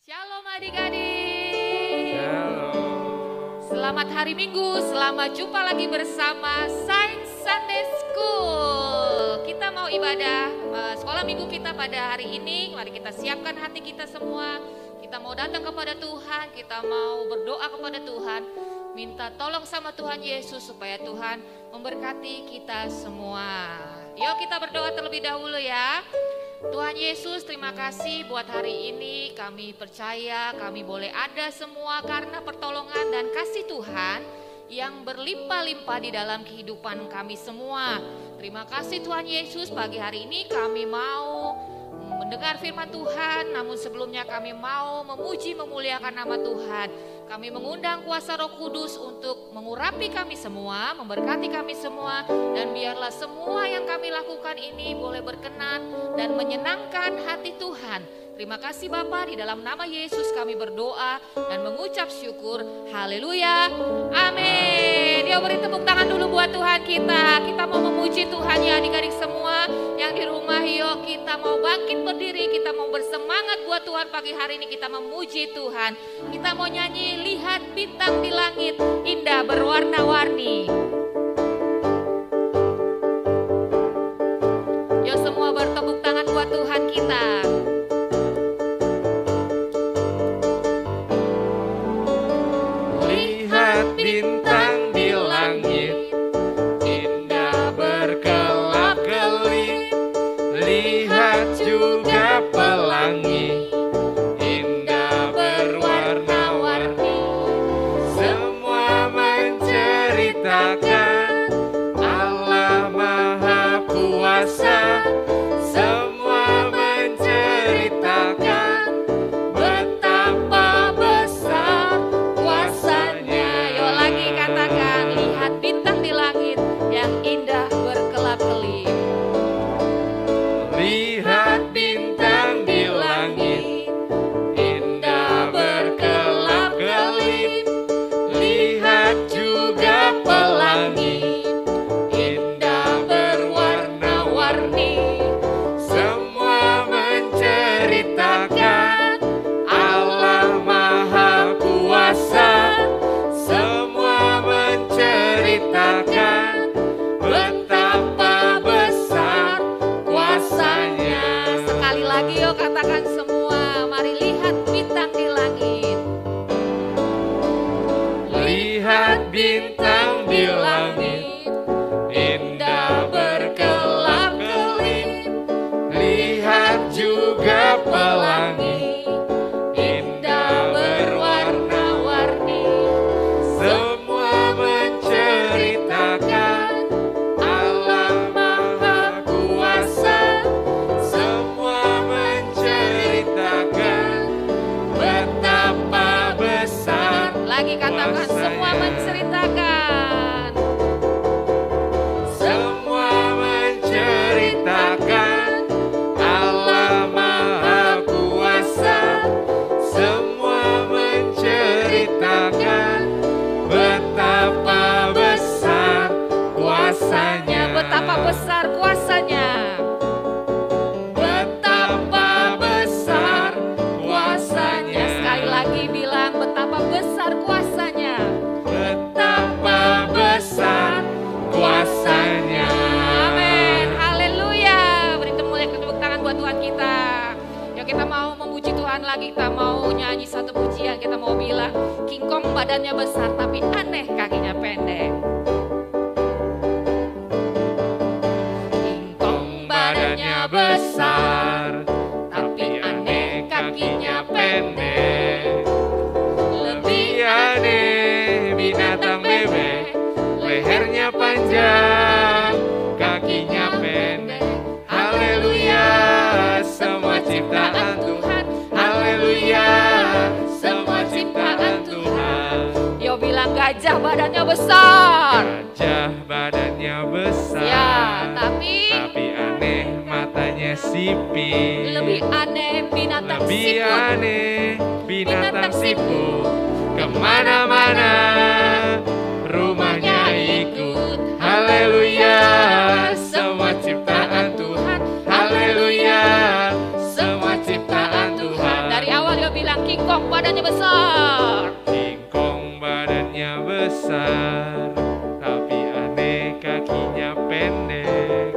Shalom adik-adik. Shalom. Selamat hari Minggu, selamat jumpa lagi bersama Sains Sunday School. Kita mau ibadah sekolah minggu kita pada hari ini. Mari kita siapkan hati kita semua. Kita mau datang kepada Tuhan, kita mau berdoa kepada Tuhan. Minta tolong sama Tuhan Yesus supaya Tuhan memberkati kita semua. Yuk kita berdoa terlebih dahulu ya. Tuhan Yesus, terima kasih buat hari ini. Kami percaya kami boleh ada semua karena pertolongan dan kasih Tuhan yang berlimpah-limpah di dalam kehidupan kami semua. Terima kasih Tuhan Yesus, pagi hari ini kami mau mendengar firman Tuhan, namun sebelumnya kami mau memuji memuliakan nama Tuhan. Kami mengundang kuasa Roh Kudus untuk mengurapi kami semua, memberkati kami semua, dan biarlah semua yang kami lakukan ini boleh berkenan dan menyenangkan hati Tuhan. Terima kasih Bapa, di dalam nama Yesus kami berdoa dan mengucap syukur. Haleluya, amin. Yuk beri tepuk tangan dulu buat Tuhan kita. Kita mau memuji Tuhan ya adik-adik semua yang di rumah. Yuk kita mau bangkit berdiri, kita mau bersemangat buat Tuhan pagi hari ini. Kita memuji Tuhan. Kita mau nyanyi, lihat bintang di langit indah berwarna-warni. Yuk semua bertepuk tangan buat Tuhan kita. Bintang di langit indah berkelap-kelip, lihat juga pelangi indah berwarna-warni. Semua menceritakan Allah Maha Kuasa. Semua menceritakan betapa besar kuasanya. Yuk lagi katakan, lihat bintang di langit yang indah berkelap-kelip. Lihat bintang di langit indah berkelap-kelip, lihat juga pelangi indah berwarna-warni. Semua menceritakan Allah Maha Kuasa. Semua menceritakan betapa besar kuasanya. Sekali lagi yuk katakan semua, mari lihat bintang di langit. Lihat bintang di langit indah berkelap-kelip, lihat juga pelangi indah berwarna-warni. Semua menceritakan Allah Maha Kuasa. Semua menceritakan betapa besar. Lagi katakan semua menceritakan. Semua menceritakan Allah Maha Kuasa. Semua menceritakan betapa besar kuasanya. Betapa besar kuasanya. Betapa besar kuasanya. Sekali lagi bilang betapa besar kuasanya. Betapa besar kuasanya. Amin, haleluya. Beri tepuk tangan buat Tuhan kita. Yuk kita mau memuji Tuhan lagi. Kita mau nyanyi satu pujian. Kita mau bilang, King Kong badannya besar tapi aneh kakinya pendek. King Kong badannya besar tapi aneh kakinya pendek. Lebih aneh binatang bebek, lehernya panjang, kakinya pendek. Haleluya, semua ciptaan Tuhan. Haleluya, semua ciptaan Tuhan. Yo bilang gajah badannya besar. Gajah badannya besar, Ya, tapi aneh matanya sipit. lebih aneh binatang Lebih siput. aneh binatang siput, kemana-mana rumahnya ikut. Haleluya, semua ciptaan Tuhan. Haleluya, semua ciptaan Tuhan. Dari awal dia bilang King Kong badannya besar. King Kong badannya besar, tapi aneh kakinya pendek.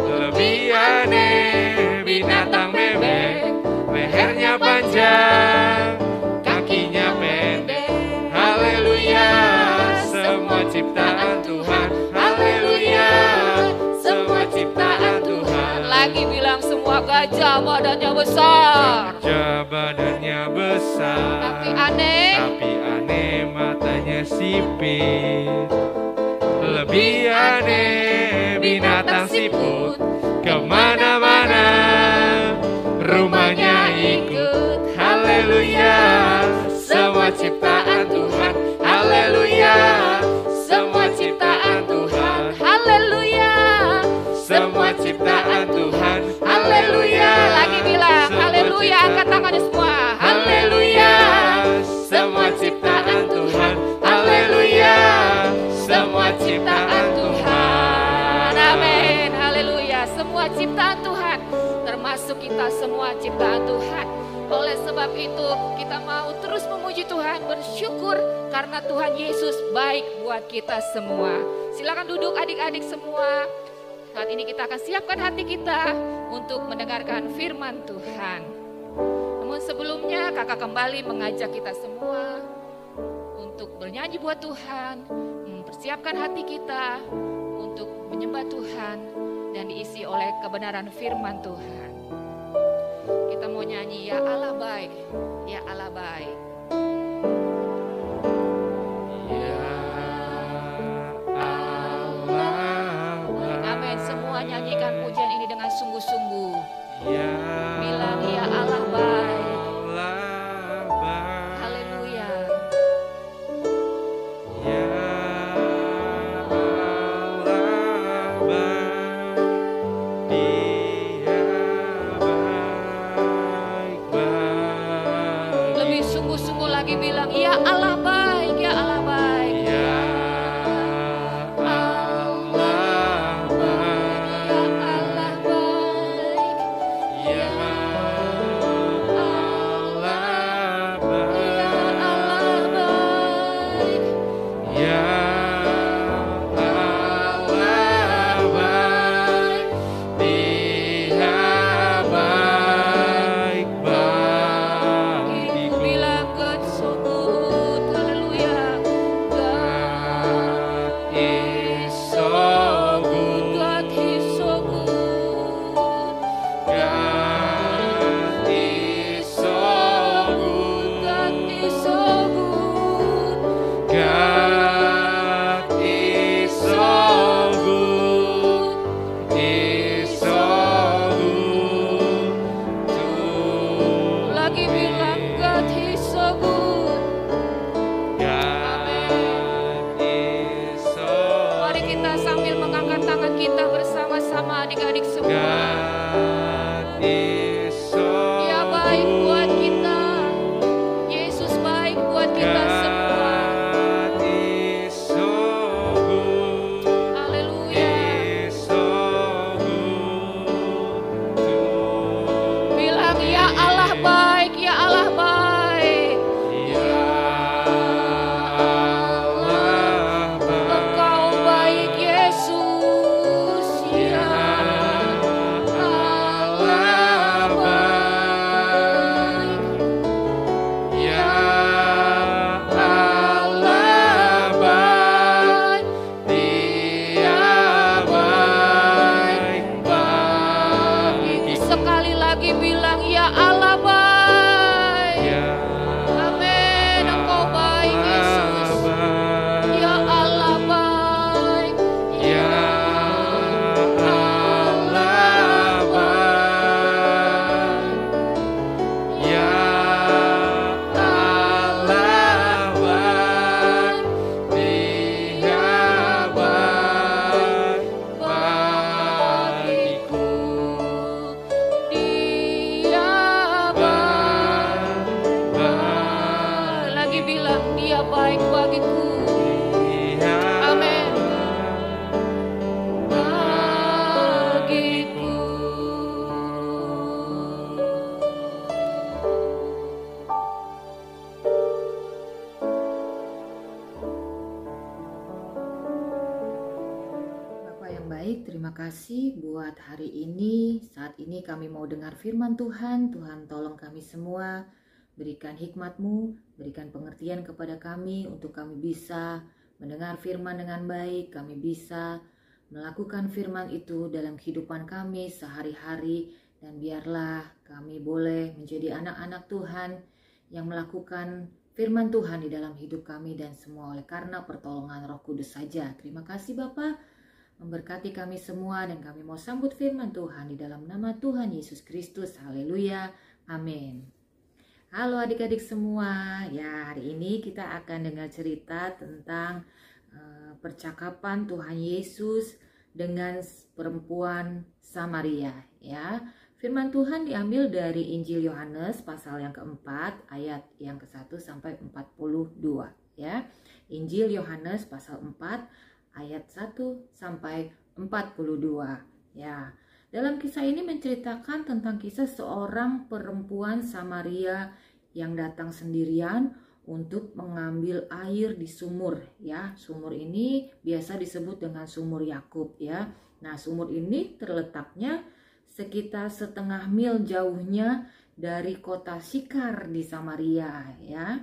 Lebih aneh binatang bebek, lehernya panjang, kakinya pendek. Haleluya, semua ciptaan Tuhan. Haleluya, semua ciptaan Tuhan. Lagi bilang semua gajah badannya besar. Gajah badannya besar, Tapi aneh matanya sipit. Lebih aneh binatang siput, kemana-mana rumahnya ikut. Haleluya, semua ciptaan Tuhan. Haleluya, semua ciptaan Tuhan. Haleluya. Semua ciptaan Tuhan. Haleluya. Lagi bilang Semua haleluya, ciptaan- angkat tangannya semua. Haleluya, semua ciptaan Tuhan. Haleluya, semua ciptaan Tuhan. Amin. Haleluya. Semua ciptaan Tuhan, termasuk kita semua ciptaan Tuhan. Oleh sebab itu kita mau terus memuji Tuhan, bersyukur karena Tuhan Yesus baik buat kita semua. Silakan duduk adik-adik semua. Saat ini kita akan siapkan hati kita untuk mendengarkan firman Tuhan. Namun sebelumnya kakak kembali mengajak kita semua untuk bernyanyi buat Tuhan, mempersiapkan hati kita untuk menyembah Tuhan dan diisi oleh kebenaran firman Tuhan. Kita mau nyanyi, ya Allah baik, ya Allah baik. Ya Allah baik. Amin, semua nyanyikan pujian ini dengan sungguh-sungguh. Ya Bilang, ya Allah baik. Allah baik. Haleluya. Ya Allah baik. Dia baik. Lebih sungguh-sungguh lagi bilang, ya Allah baik, ya Allah baik. Ya Allah baik. Ya Allah baik. Ya Allah baik. Ya Allah baik. Ya Allah baik. Dia baik Ibu bagiku. bilang God so good, haleluya. God is so good. God is so good. God is so good. God is so good. God is so good. Is so good to Lagi bilang God is so good. God is so Mari kita sambil mengangkat tangan kita bersama-sama adik-adik semua. God is so Dia baik buat kita. Yesus baik buat kita semua. God is so good. Haleluya. Is so good to Bilang ya Allah baik, ya Allah baik. Ya Allah baik. Engkau baik Yesus. Ya Allah baik. Ya Allah baik. Dia baik bagiku. Sekali lagi bilang ya Allah baik. Ya Amin, Engkau baik Yesus. Ya Allah baik. Ya Allah baik. Ya Allah baik. Dia baik bagiku. Dia baik. Lagi bilang dia baik bagiku. Dia Amin. Bagiku. kasih buat hari ini. Saat ini kami mau dengar firman Tuhan. Tuhan tolong kami semua, berikan hikmat-Mu, berikan pengertian kepada kami untuk kami bisa mendengar firman dengan baik. Kami bisa melakukan firman itu dalam kehidupan kami sehari-hari. Dan biarlah kami boleh menjadi anak-anak Tuhan yang melakukan firman Tuhan di dalam hidup kami dan semua oleh karena pertolongan Roh Kudus saja. Terima kasih Bapa, memberkati kami semua dan kami mau sambut firman Tuhan di dalam nama Tuhan Yesus Kristus. Haleluya. Amin. Halo adik-adik semua. Ya, hari ini kita akan dengar cerita tentang percakapan Tuhan Yesus dengan perempuan Samaria, ya. Firman Tuhan diambil dari Injil Yohanes pasal yang keempat ayat yang ke-1 sampai 42, ya. Injil Yohanes pasal 4 ayat 1 sampai 42, ya. Dalam kisah ini menceritakan tentang kisah seorang perempuan Samaria yang datang sendirian untuk mengambil air di sumur, ya. Sumur ini biasa disebut dengan sumur Yakub, ya. Nah, sumur ini terletaknya sekitar setengah mil jauhnya dari kota Sikar di Samaria, ya.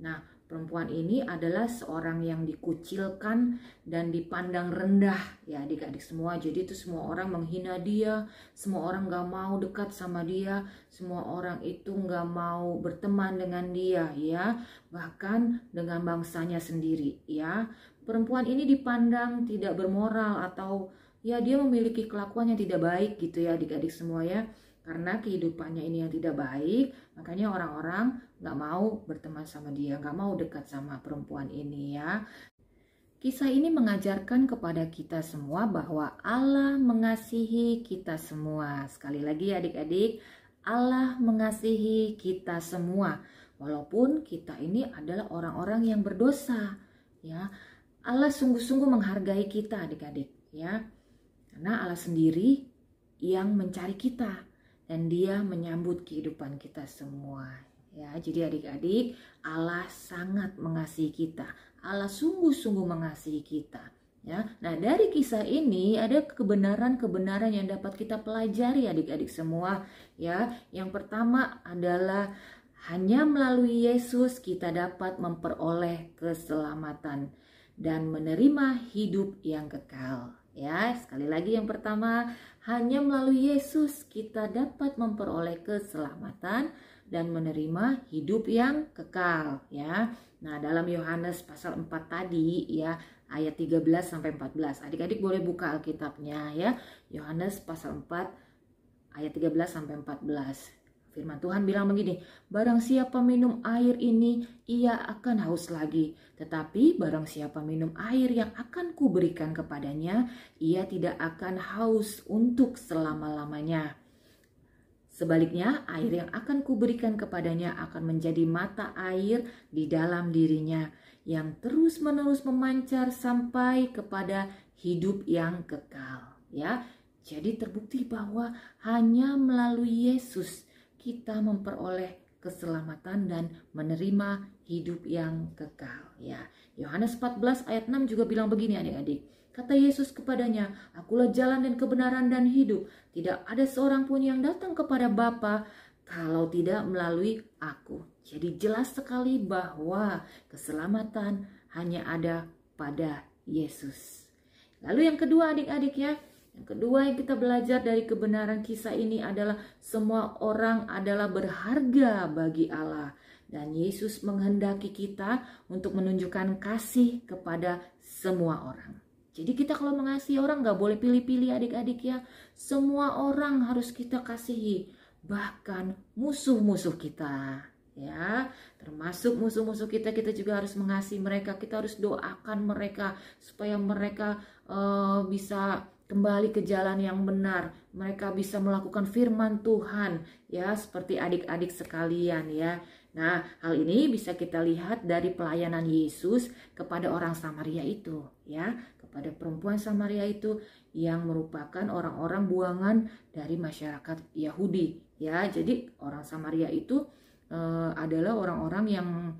Nah, perempuan ini adalah seorang yang dikucilkan dan dipandang rendah, ya adik-adik semua. Jadi itu semua orang menghina dia, semua orang gak mau dekat sama dia, semua orang itu gak mau berteman dengan dia, ya. Bahkan dengan bangsanya sendiri, ya. Perempuan ini dipandang tidak bermoral atau ya dia memiliki kelakuan yang tidak baik gitu ya adik-adik semua, ya. Karena kehidupannya ini yang tidak baik, makanya orang-orang gak mau berteman sama dia, gak mau dekat sama perempuan ini, ya. Kisah ini mengajarkan kepada kita semua bahwa Allah mengasihi kita semua. Sekali lagi adik-adik, Allah mengasihi kita semua. Walaupun kita ini adalah orang-orang yang berdosa, ya. Allah sungguh-sungguh menghargai kita adik-adik, ya. Karena Allah sendiri yang mencari kita dan dia menyambut kehidupan kita semua, ya. Jadi adik-adik, Allah sangat mengasihi kita. Allah sungguh-sungguh mengasihi kita, ya. Nah, dari kisah ini ada kebenaran-kebenaran yang dapat kita pelajari adik-adik semua, ya. Yang pertama adalah hanya melalui Yesus kita dapat memperoleh keselamatan dan menerima hidup yang kekal. Ya, sekali lagi yang pertama, hanya melalui Yesus kita dapat memperoleh keselamatan dan menerima hidup yang kekal, ya. Nah, dalam Yohanes pasal 4 tadi, ya, ayat 13 sampai 14. Adik-adik boleh buka Alkitabnya, ya. Yohanes pasal 4 ayat 13 sampai 14. Firman Tuhan bilang begini, barang siapa minum air ini, ia akan haus lagi. Tetapi barang siapa minum air yang akan kuberikan kepadanya, ia tidak akan haus untuk selama-lamanya. Sebaliknya, air yang akan kuberikan kepadanya akan menjadi mata air di dalam dirinya, yang terus-menerus memancar sampai kepada hidup yang kekal. Ya, jadi terbukti bahwa hanya melalui Yesus kita memperoleh keselamatan dan menerima hidup yang kekal, ya. Yohanes 14 ayat 6 juga bilang begini adik-adik. Kata Yesus kepadanya, akulah jalan dan kebenaran dan hidup. Tidak ada seorang pun yang datang kepada Bapa kalau tidak melalui aku. Jadi jelas sekali bahwa keselamatan hanya ada pada Yesus. Lalu yang kedua adik-adik, ya. Yang kedua yang kita belajar dari kebenaran kisah ini adalah semua orang adalah berharga bagi Allah. Dan Yesus menghendaki kita untuk menunjukkan kasih kepada semua orang. Jadi kita kalau mengasihi orang gak boleh pilih-pilih adik-adik, ya. Semua orang harus kita kasihi. Bahkan musuh-musuh kita, ya. Termasuk musuh-musuh kita juga harus mengasihi mereka. Kita harus doakan mereka supaya mereka bisa kembali ke jalan yang benar. Mereka bisa melakukan firman Tuhan, ya, seperti adik-adik sekalian, ya. Nah, hal ini bisa kita lihat dari pelayanan Yesus kepada orang Samaria itu, ya, kepada perempuan Samaria itu yang merupakan orang-orang buangan dari masyarakat Yahudi, ya. Jadi orang Samaria itu adalah orang-orang yang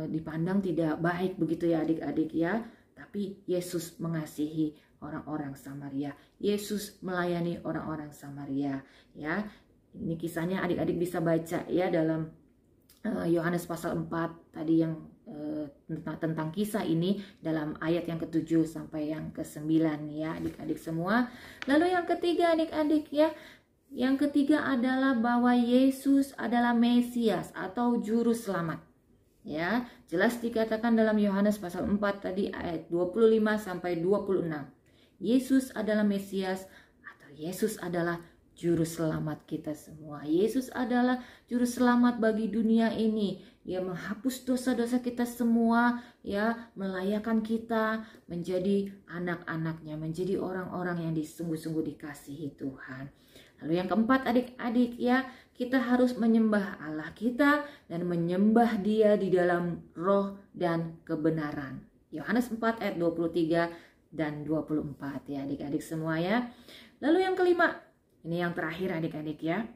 dipandang tidak baik begitu ya adik-adik, ya. Tapi Yesus mengasihi orang-orang Samaria. Yesus melayani orang-orang Samaria, ya. Ini kisahnya adik-adik bisa baca ya dalam Yohanes pasal 4 tadi yang tentang kisah ini dalam ayat yang ke-7 sampai yang ke-9 ya adik-adik semua. Lalu yang ketiga adik-adik ya, yang ketiga adalah bahwa Yesus adalah Mesias atau juru selamat. Ya, jelas dikatakan dalam Yohanes pasal 4 tadi ayat 25 sampai 26. Yesus adalah Mesias atau Yesus adalah juru selamat kita semua. Yesus adalah juru selamat bagi dunia ini. Dia menghapus dosa-dosa kita semua, ya, melayakkan kita menjadi anak-anaknya, menjadi orang-orang yang sungguh-sungguh dikasihi Tuhan. Lalu yang keempat adik-adik ya, kita harus menyembah Allah kita dan menyembah Dia di dalam roh dan kebenaran. Yohanes 4 ayat 23 dan 24 ya adik-adik semua ya. Lalu yang kelima, ini yang terakhir adik-adik ya.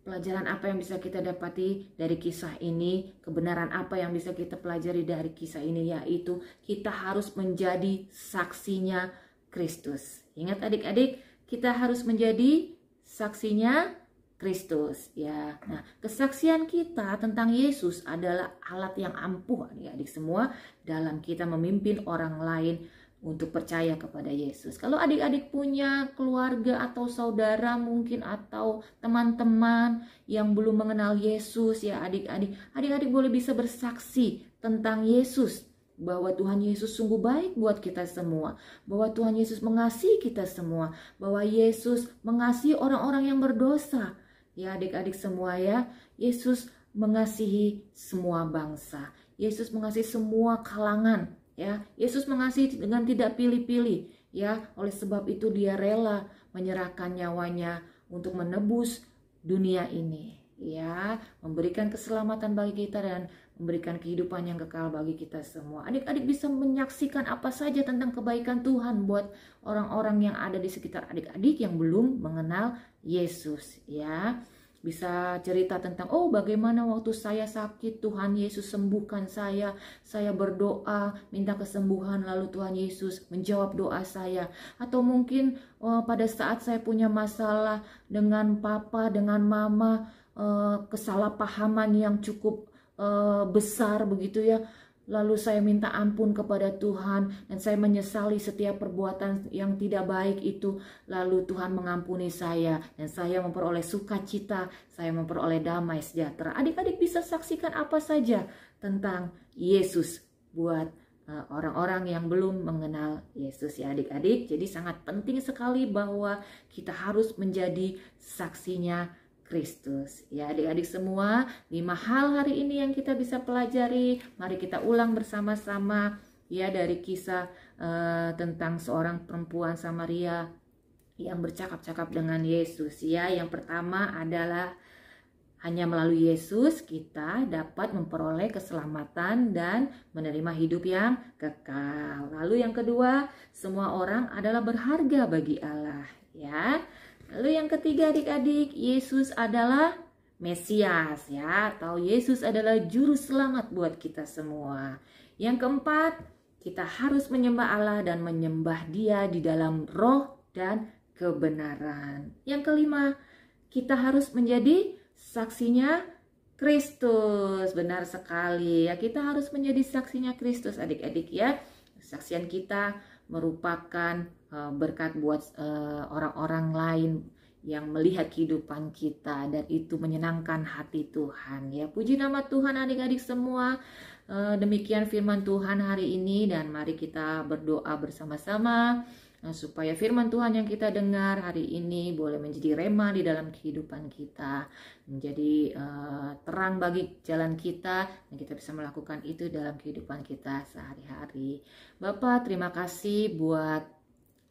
Pelajaran apa yang bisa kita dapati dari kisah ini? Kebenaran apa yang bisa kita pelajari dari kisah ini? Yaitu kita harus menjadi saksinya Kristus. Ingat adik-adik, kita harus menjadi saksinya Kristus ya. Nah, kesaksian kita tentang Yesus adalah alat yang ampuh adik-adik semua dalam kita memimpin orang lain untuk percaya kepada Yesus. Kalau adik-adik punya keluarga atau saudara mungkin atau teman-teman yang belum mengenal Yesus ya adik-adik boleh bisa bersaksi tentang Yesus, bahwa Tuhan Yesus sungguh baik buat kita semua, bahwa Tuhan Yesus mengasihi kita semua, bahwa Yesus mengasihi orang-orang yang berdosa. Ya adik-adik semua ya, Yesus mengasihi semua bangsa, Yesus mengasihi semua kalangan. Ya, Yesus mengasihi dengan tidak pilih-pilih. Ya, oleh sebab itu Dia rela menyerahkan nyawanya untuk menebus dunia ini. Ya, memberikan keselamatan bagi kita dan memberikan kehidupan yang kekal bagi kita semua. Adik-adik bisa menyaksikan apa saja tentang kebaikan Tuhan buat orang-orang yang ada di sekitar adik-adik yang belum mengenal Yesus. Ya, bisa cerita tentang, oh bagaimana waktu saya sakit Tuhan Yesus sembuhkan saya berdoa minta kesembuhan lalu Tuhan Yesus menjawab doa saya. Atau mungkin pada saat saya punya masalah dengan papa, dengan mama, kesalahpahaman yang cukup besar begitu ya, lalu saya minta ampun kepada Tuhan dan saya menyesali setiap perbuatan yang tidak baik itu. Lalu Tuhan mengampuni saya dan saya memperoleh sukacita, saya memperoleh damai sejahtera. Adik-adik bisa saksikan apa saja tentang Yesus buat orang-orang yang belum mengenal Yesus ya adik-adik. Jadi sangat penting sekali bahwa kita harus menjadi saksinya Kristus. Ya adik-adik semua, 5 hal hari ini yang kita bisa pelajari. Mari kita ulang bersama-sama ya dari kisah tentang seorang perempuan Samaria yang bercakap-cakap dengan Yesus ya. Yang pertama adalah hanya melalui Yesus kita dapat memperoleh keselamatan dan menerima hidup yang kekal. Lalu yang kedua, semua orang adalah berharga bagi Allah ya. Lalu yang ketiga adik-adik, Yesus adalah Mesias ya, atau Yesus adalah juru selamat buat kita semua. Yang keempat, kita harus menyembah Allah dan menyembah Dia di dalam roh dan kebenaran. Yang kelima, kita harus menjadi saksinya Kristus. Benar sekali ya, kita harus menjadi saksinya Kristus adik-adik ya. Kesaksian kita merupakan berkat buat orang-orang lain yang melihat kehidupan kita dan itu menyenangkan hati Tuhan ya. Puji nama Tuhan adik-adik semua. Demikian firman Tuhan hari ini dan mari kita berdoa bersama-sama supaya firman Tuhan yang kita dengar hari ini boleh menjadi rema di dalam kehidupan kita, menjadi terang bagi jalan kita dan kita bisa melakukan itu dalam kehidupan kita sehari-hari. Bapa, terima kasih buat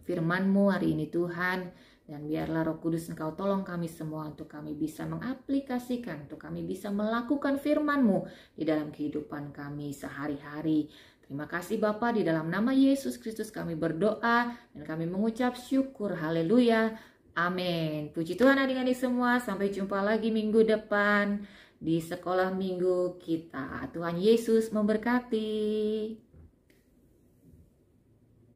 firman-Mu hari ini Tuhan, dan biarlah Roh Kudus Engkau tolong kami semua untuk kami bisa mengaplikasikan, untuk kami bisa melakukan firman-Mu di dalam kehidupan kami sehari-hari. Terima kasih Bapa, di dalam nama Yesus Kristus kami berdoa dan kami mengucap syukur. Haleluya. Amin. Puji Tuhan adik-adik semua. Sampai jumpa lagi minggu depan di sekolah minggu kita. Tuhan Yesus memberkati.